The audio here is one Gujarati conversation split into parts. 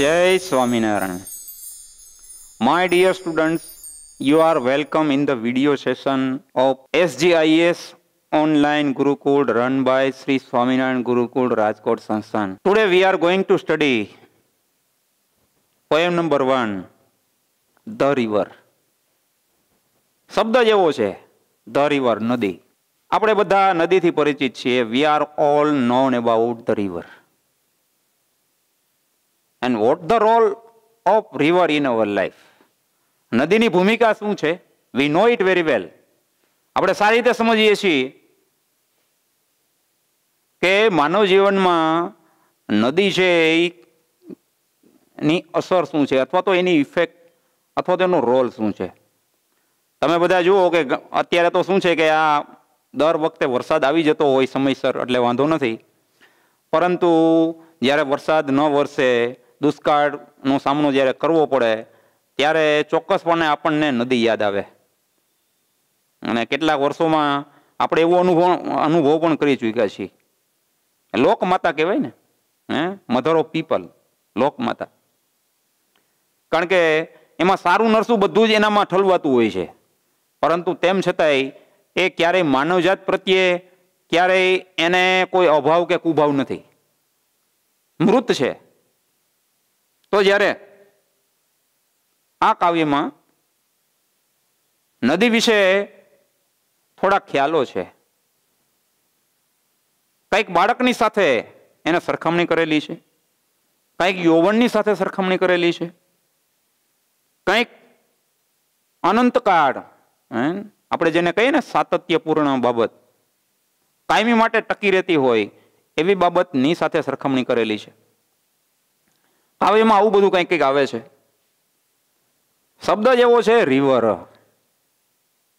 Jai Swaminarayan. My dear students, you are welcome in the video session of SGIS online Gurukul run by Sri Swaminarayan Gurukul Rajkot Sansthan. Today we are going to study poem number 1, The River. શબ્દ જેવો છે ધ રિવર, નદી. આપણે બધા નદીથી પરિચિત છીએ. We are all known about the river. And what the role of river in our life. નદીની ભૂમિકા શું છે? We know it very well. આપણે સારી રીતે સમજીએ છીએ કે માનવ જીવનમાં નદી છે એની અસર શું છે, અથવા તો એની ઇફેક્ટ, અથવા તો એનો રોલ શું છે. તમે બધા જુઓ કે અત્યારે તો શું છે કે આ દર વખતે વરસાદ આવી જતો હોય સમયસર એટલે વાંધો નથી, પરંતુ જ્યારે વરસાદ ન વરસે, દુષ્કાળનો સામનો જ્યારે કરવો પડે ત્યારે ચોક્કસપણે આપણને નદી યાદ આવે. અને કેટલાક વર્ષોમાં આપણે એવો અનુભવ પણ કરી ચૂક્યા છીએ. લોકમાતા કહેવાય ને, મધર ઓફ પીપલ, લોકમાતા. કારણ કે એમાં સારું નરસું બધું જ એનામાં ઠલવાતું હોય છે, પરંતુ તેમ છતાંય એ ક્યારેય માનવજાત પ્રત્યે ક્યારેય એને કોઈ અભાવ કે કુભાવ નથી, મૃત છે. તો જ્યારે આ કાવ્યમાં નદી વિશે થોડા ખ્યાલો છે. કંઈક બાળકની સાથે એને સરખામણી કરેલી છે, કંઈક યૌવનની સાથે સરખામણી કરેલી છે, કંઈક અનંતકાળ, આપણે જેને કહીએ ને સાતત્યપૂર્ણ બાબત, કાયમી માટે ટકી રહેતી હોય એવી બાબતની સાથે સરખામણી કરેલી છે. કાવ્યમાં આવું બધું કંઈક કંઈક આવે છે. શબ્દ જેવો છે રિવર,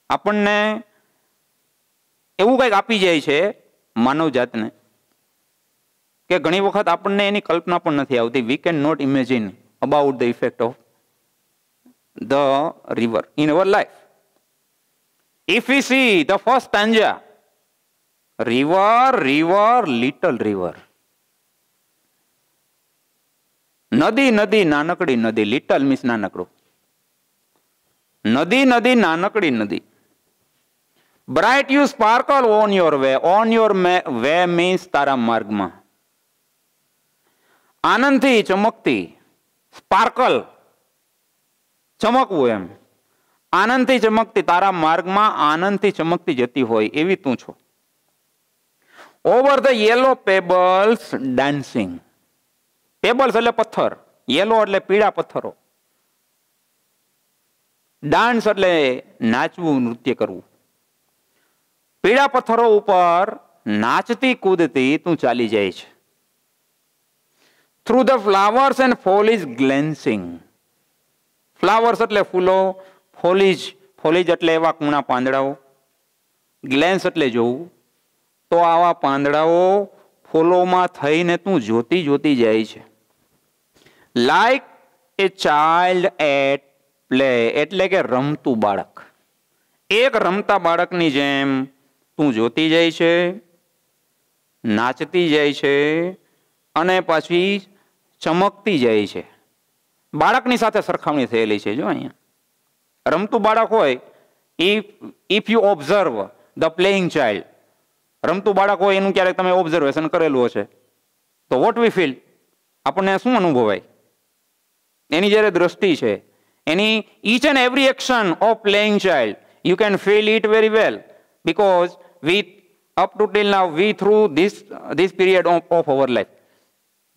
આપણને એવું કંઈક આપી જાય છે માનવ જાતને કે ઘણી વખત આપણને એની કલ્પના પણ નથી આવતી. We can not imagine about the effect of the river in our life. If we see the first stanza, river, river, little river. નદી નદી નાનકડી નદી, લિટલ મીન્સ નાનકડું. નદી નદી નાનકડી નદી. Bright you sparkle on your way means તારા માર્ગમાં. આનંદથી ચમકતી, સ્પાર્કલ ચમકવું એમ, આનંદથી ચમકતી, તારા માર્ગમાં આનંદથી ચમકતી જતી હોય એવી તું છો. Over the yellow pebbles dancing. Pebbles એટલે પથ્થર, યેલો એટલે પીળા પથ્થરો, ડાન્સ એટલે નાચવું, નૃત્ય કરવું. પીળા પથ્થરો ઉપર નાચતી કૂદતી તું ચાલી જાય છે. Through the flowers and foliage glancing. Flowers એટલે ફૂલો, ફોલીજ એટલે એવા કૂણા પાંદડાઓ, ગ્લેન્સ એટલે જોવું. તો આવા પાંદડાઓ ફૂલોમાં થઈને તું જોતી જોતી જાય છે. Like a child at play એટલે કે રમતું બાળક. એક રમતા બાળકની જેમ તું જોતી જાય છે, નાચતી જાય છે અને પાછી ચમકતી જાય છે. બાળકની સાથે સરખામણી થયેલી છે. જો અહીંયા રમતું બાળક હોય, if you observe the playing child, રમતું બાળક હોય એનું ક્યારેક તમે ઓબ્ઝર્વેશન કરેલું હશે તો વોટ વી ફીલ, આપણને શું અનુભવાય? એની જ્યારે દ્રષ્ટિ છે, એની each and every action of playing child, you can feel it very well because we up to till now we through this period of our life.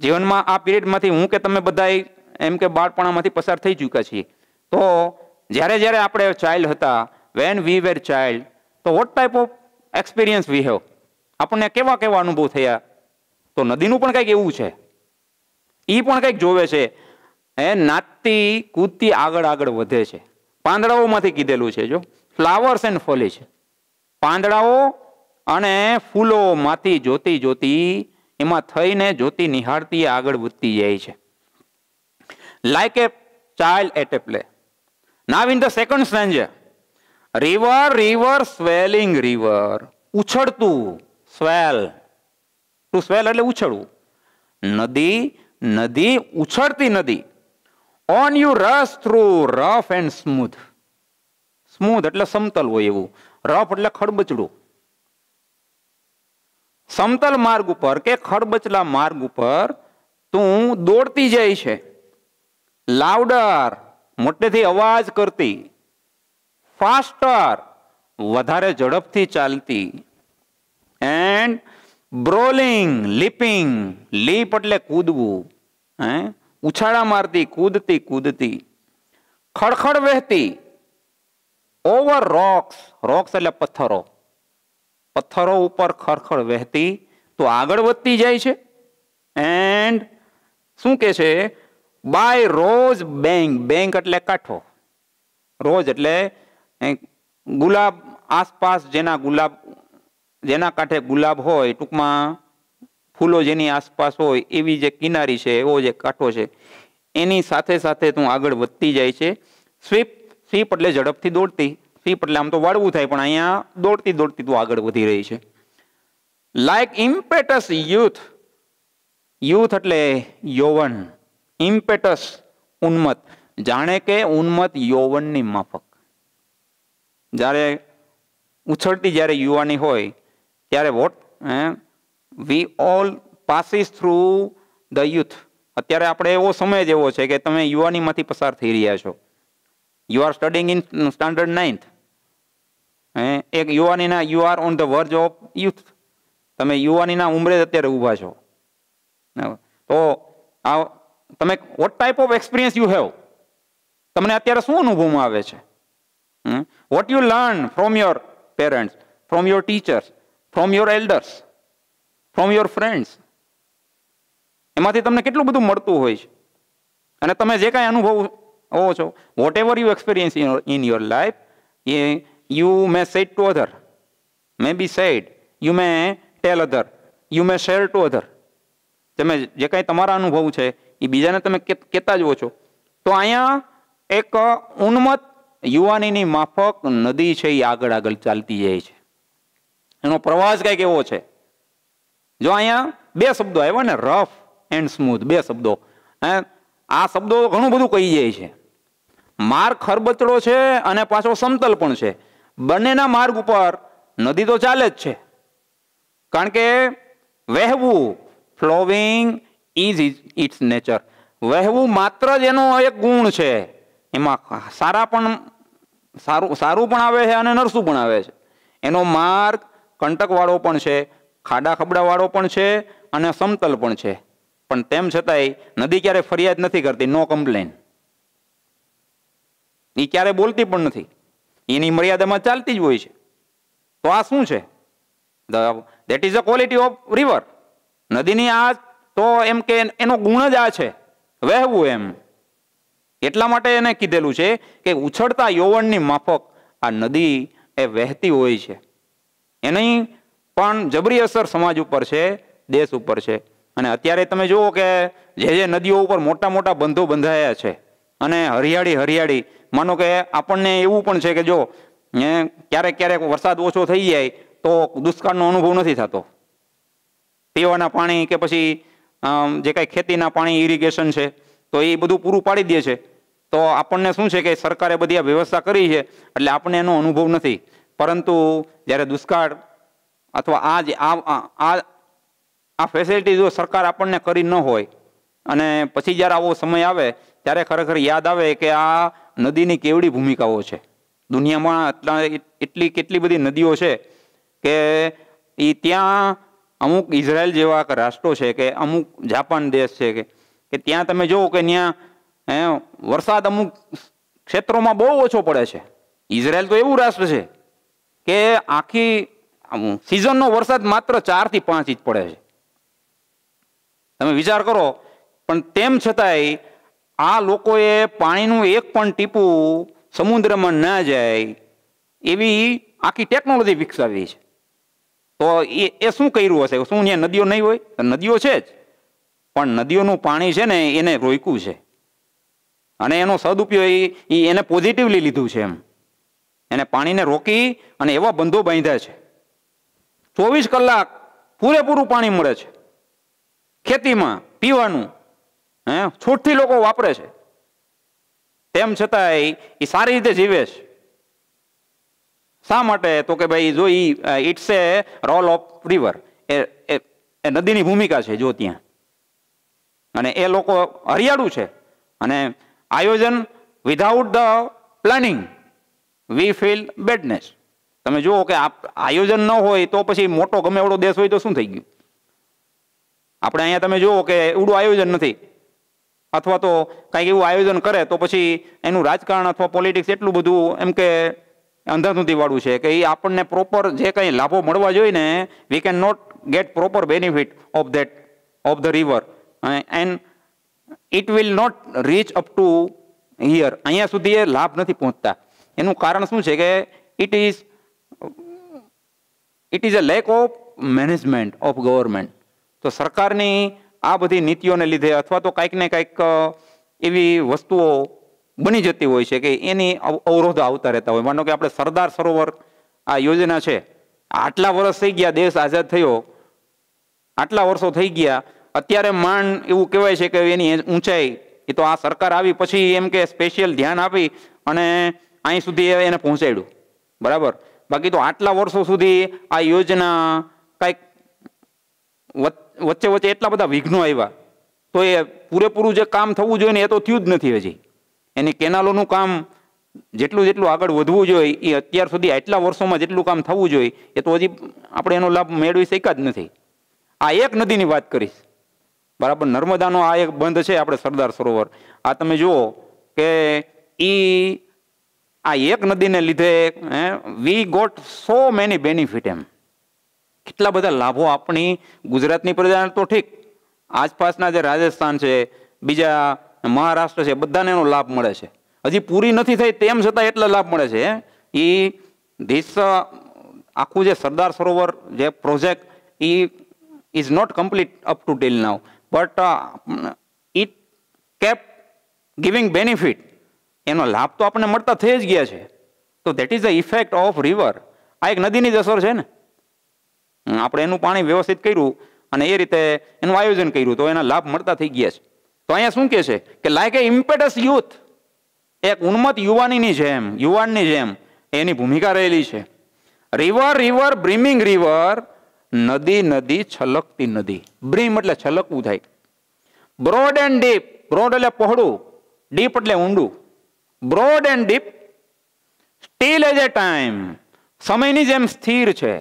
જીવનમાં આ પીરિયડમાંથી હું કે તમે બધા એમ કે બાળપણામાંથી પસાર થઈ ચૂક્યા છીએ. તો જ્યારે જ્યારે આપણે ચાઇલ્ડ હતા, વેન વી વેર ચાઇલ્ડ, તો what type of experience we have, આપણને કેવા કેવા અનુભવ થયા. તો નદીનું પણ કંઈક એવું છે, એ પણ કંઈક જોવે છે, નાચતી કૂદતી આગળ આગળ વધે છે. પાંદડાઓમાંથી કીધેલું છે, જો ફ્લાવર્સ એન્ડ ફોલીજ, પાંદડાઓ અને ફૂલોમાંથી જોતી જોતી એમાં થઈને જોતી નિહાળતી આગળ વધતી જાય છે. Like a child at a play. Now in the second stanza, river, river, swelling river. ઉછળતું, સ્વેલ, ટુ સ્વેલ એટલે ઉછળવું. નદી નદી ઉછળતી નદી. On you rush through rough and smooth. Smooth એટલે સમતલ હોય એવું, રફ એટલે ખડબચડું. સમતલ માર્ગ ઉપર કે ખડબચલા માર્ગ ઉપર તું દોડતી જાય છે. લાઉડર મોટેથી અવાજ કરતી. ફાસ્ટર વધારે ઝડપથી ચાલતી. એન્ડ બ્રોલિંગ લીપિંગ, લીપ એટલે કૂદવું, ઉછાળા મારતી, કૂદતી કૂદતી. ખડખડ વહેતી. ઓવર રોક્સ, રોક્સ એટલે પથ્થરો, પથ્થરો ઉપર ખડખડ વહેતી. તો આગળ વધતી જાય છે. એન્ડ શું કે છે? બાય રોઝ બેંક, બેંક એટલે કાંઠો, રોઝ એટલે ગુલાબ, આસપાસ જેના ગુલાબ, જેના કાંઠે ગુલાબ હોય, ટૂંકમાં ફૂલો જેની આસપાસ હોય એવી જે કિનારી છે, એવો જે કાંઠો છે, એની સાથે સાથે તું આગળ વધતી જાય છે. સ્વીપ, સ્વીપ એટલે ઝડપથી દોડતી, સ્વીપ એટલે આમ તો વાળવું થાય, પણ અહીંયા દોડતી દોડતી તું આગળ વધી રહી છે. લાઈક ઇમ્પેટસ યુથ, યુથ એટલે યૌવન, ઇમ્પેટસ ઉન્મત, જાણે કે ઉન્મત યૌવનની માફક. જ્યારે ઉછળતી જ્યારે યુવાની હોય ત્યારે what we all passes through the youth. અત્યારે આપણે એવો સમય જ એવો છે કે તમે યુવાનીમાંથી પસાર થઈ રહ્યા છો. You are studying in standard 9th. એક યુવાનીના, you are on the verge of youth. તમે યુવાનીના ઉંમરે જ અત્યારે ઊભા છો. તો આ તમે what type of experience you have, તમને અત્યારે શું અનુભવમાં આવે છે? What you learn from your parents, from your teachers, from your elders, from your friends. એમાંથી તમને કેટલું બધું મળતું હોય છે. અને તમે જે કાંઈ અનુભવ હો છો, whatever you experience in your life, you may said to other, may be said, you may tell other, you may share to other. તમે જે કાંઈ તમારા અનુભવ છે એ બીજાને તમે કહેતા જ હો છો. તો અહીંયા એક ઉન્મત યુવાનીની માફક નદી છે, એ આગળ આગળ ચાલતી જાય છે. એનો પ્રવાસ કંઈક એવો છે. જો અહીંયા બે શબ્દો આવ્યા ને, રફ એન્ડ સ્મૂથ, બે શબ્દો. આ શબ્દો ઘણું બધું કહી જાય છે. માર્ગ ખરબચડો છે અને પાછો સમતલ પણ છે. બંનેના માર્ગ ઉપર નદી તો ચાલે જ છે, કારણ કે વહેવું, ફ્લોવિંગ ઇઝ ઇટ્સ નેચર. વહેવું માત્ર જ એનો એક ગુણ છે. એમાં સારા પણ સારું પણ આવે છે અને નરસું પણ આવે છે. એનો માર્ગ કંટકવાળો પણ છે, ખાડા ખબડાવાળો પણ છે અને સમતલ પણ છે. પણ તેમ છતાંય નદી ક્યારે ફરિયાદ નથી કરતી, નો કમ્પ્લેન. એ ક્યારે બોલતી પણ નથી, એની મર્યાદામાં ચાલતી જ હોય છે. તો આ શું છે? That is a quality of river. નદીની આ તો એમ કે એનો ગુણ જ આ છે, વહેવું. એમ એટલા માટે એને કીધેલું છે કે ઉછળતા યૌવનની માફક આ નદી એ વહેતી હોય છે. એની પણ જબરી અસર સમાજ ઉપર છે, દેશ ઉપર છે. અને અત્યારે તમે જુઓ કે જે નદીઓ ઉપર મોટા મોટા બંધો બંધાયા છે અને હરિયાળી હરિયાળી, માનો કે આપણને એવું પણ છે કે જો ક્યારેક ક્યારેક વરસાદ ઓછો થઈ જાય તો દુષ્કાળનો અનુભવ નથી થતો. પીવાના પાણી કે પછી જે કાંઈ ખેતીના પાણી, ઇરિગેશન છે, તો એ બધું પૂરું પાડી દે છે. તો આપણને શું છે કે સરકારે બધી આ વ્યવસ્થા કરી છે એટલે આપણને એનો અનુભવ નથી. પરંતુ જ્યારે દુષ્કાળ અથવા આ ફેસિલિટી જો સરકાર આપણને કરી ન હોય અને પછી જ્યારે આવો સમય આવે ત્યારે ખરેખર યાદ આવે કે આ નદીની કેવડી ભૂમિકાઓ છે. દુનિયામાં કેટલી બધી નદીઓ છે કે એ ત્યાં અમુક ઇઝરાયલ જેવા રાષ્ટ્રો છે કે અમુક જાપાન દેશ છે કે ત્યાં તમે જુઓ કે ત્યાં વરસાદ અમુક ક્ષેત્રોમાં બહુ ઓછો પડે છે. ઇઝરાયલ તો એવું રાષ્ટ્ર છે કે આખી સિઝનનો વરસાદ માત્ર 4 થી 5 ઇંચ પડે છે. તમે વિચાર કરો. પણ તેમ છતાંય આ લોકોએ પાણીનું એક પણ ટીપું સમુદ્રમાં ના જાય એવી આખી ટેકનોલોજી વિકસાવી છે. તો એ શું કર્યું હશે? શું ત્યાં નદીઓ નહીં હોય? નદીઓ છે જ, પણ નદીઓનું પાણી છે ને એને રોક્યું છે અને એનો સદુપયોગ એને પોઝિટિવલી લીધું છે. એમ એને પાણીને રોકી અને એવા બંધો બાંધ્યા છે. 24 કલાક પૂરેપૂરું પાણી મળે છે ખેતીમાં, પીવાનું. છૂટથી લોકો વાપરે છે, તેમ છતાંય એ સારી રીતે જીવે છે. શા માટે? તો કે ભાઈ જો it's a role of river, એ નદીની ભૂમિકા છે જો ત્યાં, અને એ લોકો હરિયાળું છે. અને આયોજન without the planning we feel badness. તમે જુઓ કે આયોજન ન હોય તો પછી મોટો ગમે એવડો દેશ હોય તો શું થઈ ગયું? આપણે અહીંયા તમે જુઓ કે એવડું આયોજન નથી, અથવા તો કંઈક એવું આયોજન કરે તો પછી એનું રાજકારણ અથવા પોલિટિક્સ એટલું બધું એમ કે અંધાધૂંધી વાળું છે કે એ આપણને પ્રોપર જે કંઈ લાભો મળવા જોઈએ ને, we can not get proper benefit of the river, and it will not reach up to here. અહીંયા સુધી એ લાભ નથી પહોંચતા. એનું કારણ શું છે કે it is a lack of management of government. તો સરકારની આ બધી નીતિઓને લીધે અથવા તો કંઈક ને કંઈક એવી વસ્તુઓ બની જતી હોય છે કે એની અવરોધ આવતા રહેતા હોય. માનો કે આપણે સરદાર સરોવર આ યોજના છે, આટલા વર્ષ થઈ ગયા, દેશ આઝાદ થયો, આટલા વર્ષો થઈ ગયા, અત્યારે માંડ એવું કહેવાય છે કે એની ઊંચાઈ એ તો આ સરકાર આવી પછી એમ કે સ્પેશિયલ ધ્યાન આપી અને અહીં સુધી એને પહોંચાડ્યું, બરાબર. બાકી તો આટલા વર્ષો સુધી આ યોજના કંઈક વચ્ચે વચ્ચે એટલા બધા વિઘ્નો આવ્યા, તો એ પૂરેપૂરું જે કામ થવું જોઈએ ને એ તો થયું જ નથી હજી. એની કેનાલોનું કામ જેટલું જેટલું આગળ વધવું જોઈએ એ અત્યાર સુધી આટલા વર્ષોમાં જેટલું કામ થવું જોઈએ એ તો હજી આપણે એનો લાભ મેળવી શક્યા જ નથી. આ એક નદીની વાત કરીશ, બરાબર. નર્મદાનો આ એક બંધ છે આપણે સરદાર સરોવર, આ તમે જુઓ કે આ એક નદીને લીધે we got so many benefit. એમ કેટલા બધા લાભો આપણી ગુજરાતની પ્રજાને તો ઠીક, આસપાસના જે રાજસ્થાન છે, બીજા મહારાષ્ટ્ર છે, બધાને એનો લાભ મળે છે. હજી પૂરી નથી થઈ તેમ છતાં એટલા લાભ મળે છે. આખું જે સરદાર સરોવર જે project is not complete up to till now, but it kept giving benefit. એનો લાભ તો આપણને મળતા થઈ જ ગયા છે. તો that is the effect of river. આ એક નદીની જ અસર છે ને. આપણે એનું પાણી વ્યવસ્થિત કર્યું અને એ રીતે એનું આયોજન કર્યું તો એના લાભ મળતા થઈ ગયા છે. તો અહીંયા શું કહે છે કે લાઈક એ ઇમ્પેટસ યુથ, એક ઉન્મત્ત યુવાનની જેમ એની ભૂમિકા રહેલી છે. રિવર રિવર બ્રીમિંગ રિવર, નદી નદી છલકતી નદી. બ્રીમ એટલે છલકવું થાય. બ્રોડ એન્ડ ડીપ, બ્રોડ એટલે પહોળું, ડીપ એટલે ઊંડું. Broad and deep, steel as a time, સમયની જેમ સ્થિર છે.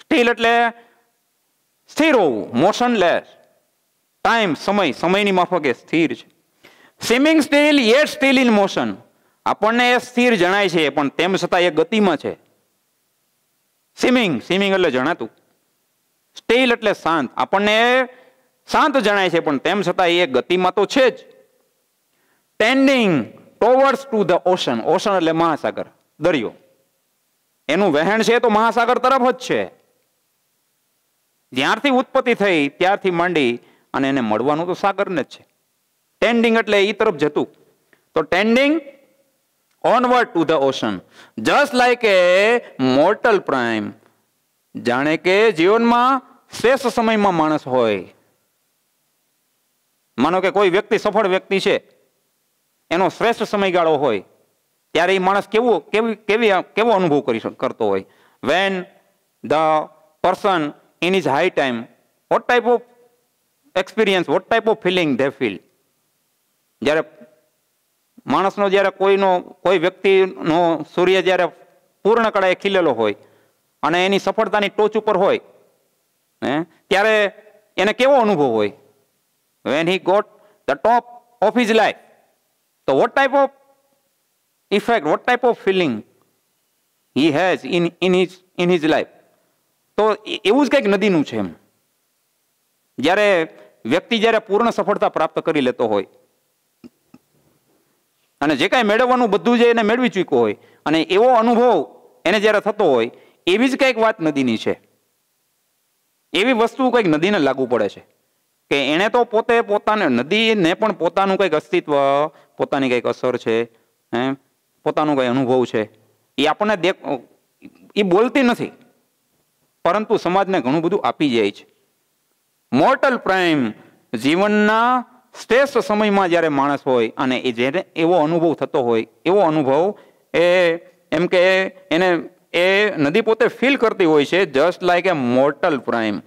સ્ટીલ એટલે સ્થિર હોવું, મોશનલેસ. ટાઈમ સમયની માફકે સ્થિર છે. Swimming steel yet still in motion, આપણને એ સ્થિર જણાય છે પણ તેમ છતાં એ ગતિમાં છે. સ્વિમિંગ એટલે જણાતું. સ્ટીલ એટલે શાંત, આપણને શાંત જણાય છે પણ તેમ છતાં એ ગતિમાં તો છે જ. Tending towards to the ocean, ocean એટલે મહાસાગર, દરિયો. એનું વહેણ છે તો મહાસાગર તરફ જ છે. જ્યારથી ઉત્પત્તિ થઈ ત્યારથી માંડી અને એને મળવાનું તો સાગરને જ છે. ટેન્ડિંગ એટલે એ તરફ જતું. તો tending onward to the ocean, just like a mortal prime. જાણે કે જીવનમાં શ્રેષ્ઠ સમયમાં માણસ હોય. માનો કે કોઈ વ્યક્તિ સફળ વ્યક્તિ છે, એનો શ્રેષ્ઠ સમયગાળો હોય, ત્યારે એ માણસ કેવો અનુભવ કરતો હોય. when the person in his high time, what type of experience, what type of feeling they feel. જ્યારે માણસનો જ્યારે કોઈ વ્યક્તિનો સૂર્ય જ્યારે પૂર્ણ કળાએ ખીલેલો હોય અને એની સફળતાની ટોચ ઉપર હોય, ત્યારે એને કેવો અનુભવ હોય? when he got the top of his life, so what type of effect, what type of feeling he has in his life. તો એવું જ કંઈક નદીનું છે. એમ જ્યારે વ્યક્તિ જ્યારે પૂર્ણ સફળતા પ્રાપ્ત કરી લેતો હોય અને જે કાંઈ મેળવવાનું બધું જે એને મેળવી ચૂક્યો હોય અને એવો અનુભવ એને જ્યારે થતો હોય, એવી જ કંઈક વાત નદીની છે. એવી વસ્તુ કંઈક નદીને લાગુ પડે છે કે એણે તો નદીને પણ પોતાનું કંઈક અસ્તિત્વ, પોતાની કંઈક અસર છે, પોતાનું કંઈ અનુભવ છે. એ આપણને એ બોલતી નથી પરંતુ સમાજને ઘણું બધું આપી જાય છે. મોર્ટલ પ્રાઇમ, જીવનના શ્રેષ્ઠ સમયમાં જ્યારે માણસ હોય અને એ જેને એવો અનુભવ થતો હોય, એવો અનુભવ એ એમ કે એને એ નદી પોતે ફીલ કરતી હોય છે, જસ્ટ લાઈક એ મોર્ટલ પ્રાઇમ.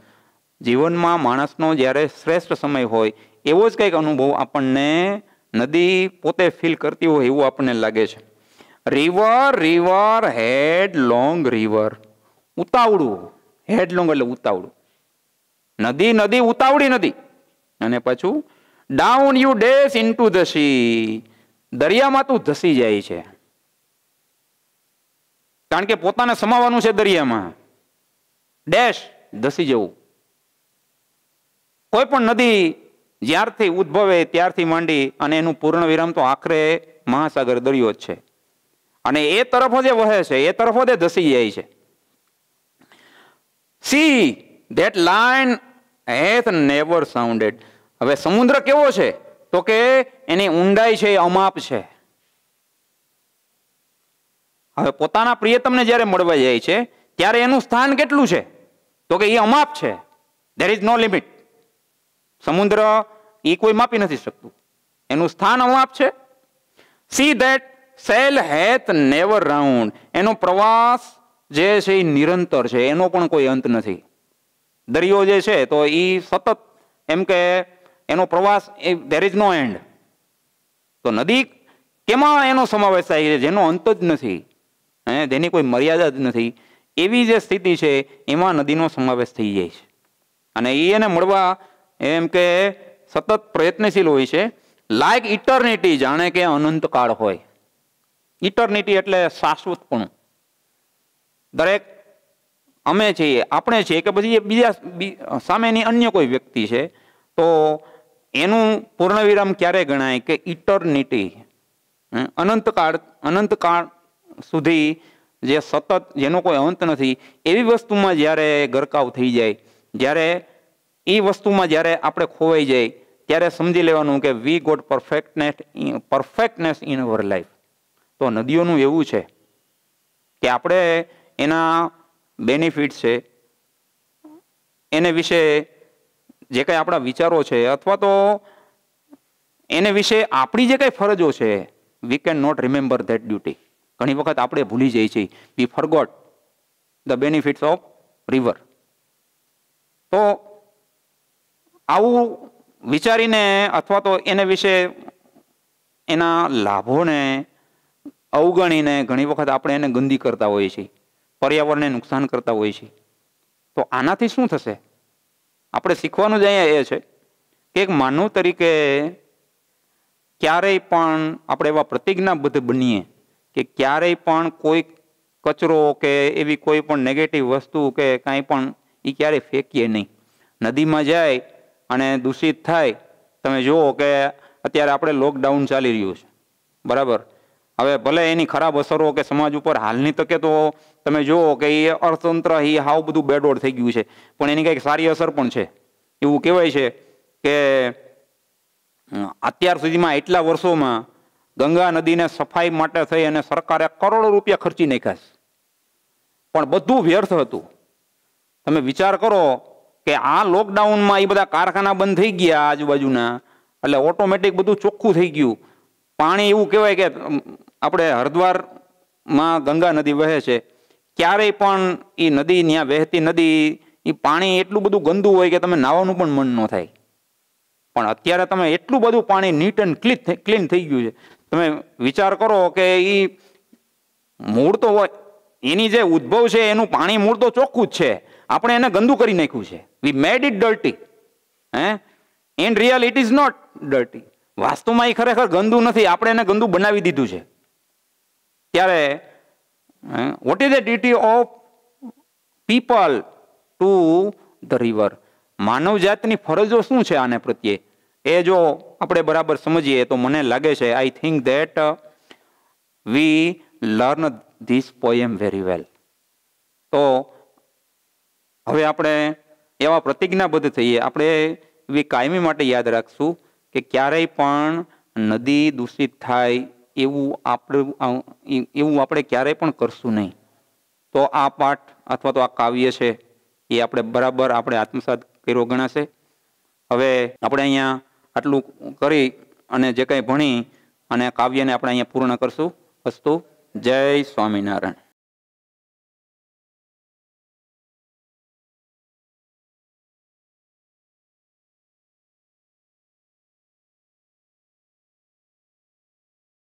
જીવનમાં માણસનો જ્યારે શ્રેષ્ઠ સમય હોય એવો જ કંઈક અનુભવ આપણને નદી પોતે ફીલ કરતી હોય એવું આપણને લાગે છે. રિવર રિવર હેડ લોંગ રિવર, ઉતાવળું, હેડ લોંગ એટલે ઉતાવળું. નદી નદી ઉતાવળી નદી. અને પાછું down you dash into the sea, દરિયામાં તું ધસી જાય છે. કારણ કે પોતાને સમાવાનું છે દરિયામાં. ડેશ ધસી જવું. કોઈ પણ નદી જ્યારથી ઉદ્ભવે ત્યારથી માંડી અને એનું પૂર્ણ વિરામ તો આખરે મહાસાગર દરિયો જ છે. અને એ તરફ જે વહે છે એ તરફ જ ધસી જાય છે. Sea that line hath never sounded. હવે સમુદ્ર કેવો છે તો કે એની ઊંડાઈ છે એ અમાપ છે. હવે પોતાના પ્રિયતમને જ્યારે મળવા જાય છે ત્યારે એનું સ્થાન કેટલું છે તો કે એ અમાપ છે. There is no limit. સમુદ્ર એ કોઈ માપી નથી શકતું, એનું સ્થાન અમાપ છે. Sea that sail hath never round. એનો પ્રવાસ જે છે એ નિરંતર છે, એનો પણ કોઈ અંત નથી. દરિયો જે છે તો એ સતત એમ કે એનો પ્રવાસ ધેર ઇઝ નો એન્ડ. તો નદી કેમાં એનો સમાવેશ થાય છે? જેનો અંત જ નથી, જેની કોઈ મર્યાદા જ નથી. એવી જે સ્થિતિ છે એમાં નદીનો સમાવેશ થઈ જાય છે. અને એને મળવા એમ કે સતત પ્રયત્નશીલ હોય છે. લાઈક ઇટર્નિટી, જાણે કે અનંતકાળ હોય. ઇટર્નિટી એટલે શાશ્વતપણું. દરેક અમે છીએ, આપણે છીએ કે પછી બીજા સામેની અન્ય કોઈ વ્યક્તિ છે તો એનું પૂર્ણવિરામ ક્યારે ગણાય કે ઇટર્નિટી, અનંતકાળ સુધી જે સતત, જેનો કોઈ અંત નથી, એવી વસ્તુમાં જ્યારે ગરકાવ થઈ જાય, જ્યારે એ વસ્તુમાં જ્યારે આપણે ખોવાઈ જાય ત્યારે સમજી લેવાનું કે we got perfectness in our life. તો નદીઓનું એવું છે કે આપણે એના બેનિફિટ છે, એને વિશે જે કંઈ આપણા વિચારો છે અથવા તો એને વિશે આપણી જે કંઈ ફરજો છે, we can not remember that duty. ઘણી વખત આપણે ભૂલી જઈએ છીએ. We forgot the benefits of river. તો આવું વિચારીને અથવા તો એને વિશે એના લાભોને અવગણીને ઘણી વખત આપણે એને ગંદી કરતા હોઈએ છીએ, પર્યાવરણને નુકસાન કરતા હોઈએ છીએ. તો આનાથી શું થશે? આપણે શીખવાનું જ અહીંયા એ છે કે એક માનવ તરીકે ક્યારેય પણ આપણે એવા પ્રતિજ્ઞાબદ્ધ બનીએ કે ક્યારેય પણ કોઈ કચરો કે એવી કોઈ પણ નેગેટિવ વસ્તુ કે કાંઈ પણ એ ક્યારેય ફેંકીએ નહીં. નદીમાં જાય અને દૂષિત થાય. તમે જુઓ કે અત્યારે આપણે લોકડાઉન ચાલી રહ્યું છે, બરાબર. હવે ભલે એની ખરાબ અસરો કે સમાજ ઉપર હાલની તકે તો તમે જુઓ કે એ અર્થતંત્ર એ હાવ બધું બેડોળ થઈ ગયું છે, પણ એની કંઈક સારી અસર પણ છે. એવું કહેવાય છે કે અત્યાર સુધીમાં એટલા વર્ષોમાં ગંગા નદીને સફાઈ માટે થઈ અને સરકારે કરોડો રૂપિયા ખર્ચી નાખ્યા છે, પણ બધું વ્યર્થ હતું. તમે વિચાર કરો કે આ લોકડાઉનમાં એ બધા કારખાના બંધ થઈ ગયા આજુબાજુના, એટલે ઓટોમેટિક બધું ચોખ્ખું થઈ ગયું. પાણી એવું કહેવાય કે આપણે હરિદ્વારમાં ગંગા નદી વહે છે, ક્યારેય પણ એ નદી ત્યાં વહેતી નદી એ પાણી એટલું બધું ગંદુ હોય કે તમે નાહવાનું પણ મન ન થાય. પણ અત્યારે તમે એટલું બધું પાણી નીટ એન્ડ ક્લીન થઈ ગયું છે. તમે વિચાર કરો કે એ મૂળ તો હોય, એની જે ઉદ્ભવ છે એનું પાણી મૂળ તો ચોખ્ખું જ છે, આપણે એને ગંદુ કરી નાખ્યું છે. We made it dirty. In real it is not dirty. વાસ્તવમાં એ ખરેખર ગંદુ નથી, આપણે એને ગંદુ બનાવી દીધું છે. ત્યારે what is the duty of people to the river? માનવ જાતની ફરજો શું છે આને પ્રત્યે? એ જો આપણે બરાબર સમજીએ તો મને લાગે છે, I think that we learn this poem very well. તો હવે આપણે એવા પ્રતિજ્ઞાબદ્ધ થઈએ, આપણે એવી કાયમી માટે યાદ રાખશું કે ક્યારેય પણ નદી દૂષિત થાય એવું આપણે ક્યારેય પણ કરશું નહીં. તો આ પાઠ અથવા તો આ કાવ્ય છે એ આપણે બરાબર આપણે આત્મસાત કર્યો ગણાશે. હવે આપણે અહીંયા આટલું કરી અને જે કંઈ ભણી અને કાવ્યને આપણે અહીંયા પૂર્ણ કરશું. અસ્તુ. જય સ્વામિનારાયણ.